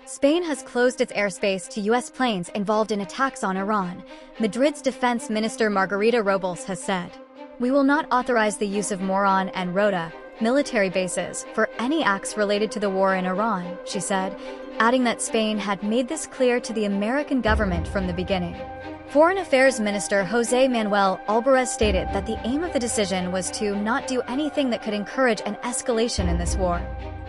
Spain has closed its airspace to U.S. planes involved in attacks on Iran, Madrid's defense minister Margarita Robles has said. "We will not authorize the use of Morón and Rota, military bases, for any acts related to the war in Iran," she said, adding that Spain had made this clear to the American government from the beginning. Foreign Affairs Minister José Manuel Alvarez stated that the aim of the decision was to not do anything that could encourage an escalation in this war.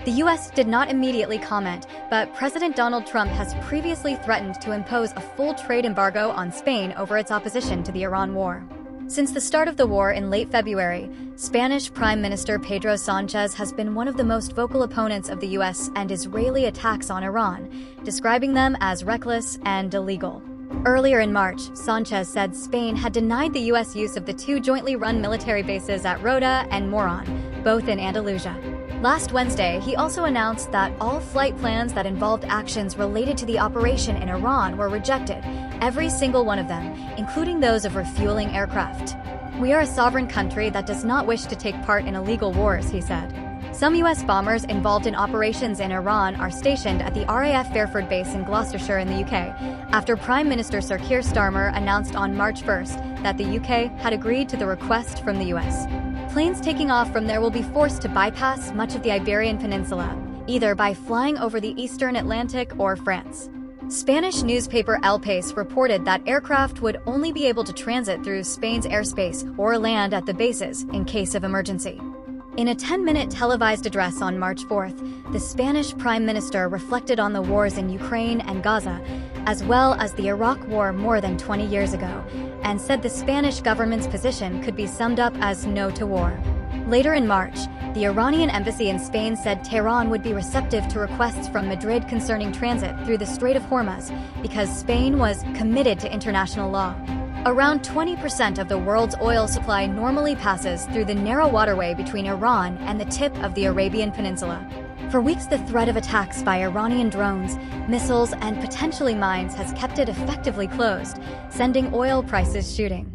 The U.S. did not immediately comment, but President Donald Trump has previously threatened to impose a full trade embargo on Spain over its opposition to the Iran war. Since the start of the war in late February, Spanish Prime Minister Pedro Sánchez has been one of the most vocal opponents of the U.S. and Israeli attacks on Iran, describing them as reckless and illegal. Earlier in March, Sánchez said Spain had denied the U.S. use of the two jointly run military bases at Rota and Morón, both in Andalusia. Last Wednesday, he also announced that all flight plans that involved actions related to the operation in Iran were rejected, every single one of them, including those of refueling aircraft. "We are a sovereign country that does not wish to take part in illegal wars," he said. Some U.S. bombers involved in operations in Iran are stationed at the RAF Fairford base in Gloucestershire in the UK, after Prime Minister Sir Keir Starmer announced on March 1st that the UK had agreed to the request from the U.S. Planes taking off from there will be forced to bypass much of the Iberian Peninsula, either by flying over the eastern Atlantic or France. Spanish newspaper El País reported that aircraft would only be able to transit through Spain's airspace or land at the bases in case of emergency. In a 10-minute televised address on March 4th, the Spanish Prime Minister reflected on the wars in Ukraine and Gaza, as well as the Iraq War more than 20 years ago, and said the Spanish government's position could be summed up as no to war. Later in March, the Iranian embassy in Spain said Tehran would be receptive to requests from Madrid concerning transit through the Strait of Hormuz because Spain was committed to international law. Around 20% of the world's oil supply normally passes through the narrow waterway between Iran and the tip of the Arabian Peninsula. For weeks, the threat of attacks by Iranian drones, missiles, and potentially mines has kept it effectively closed, sending oil prices shooting.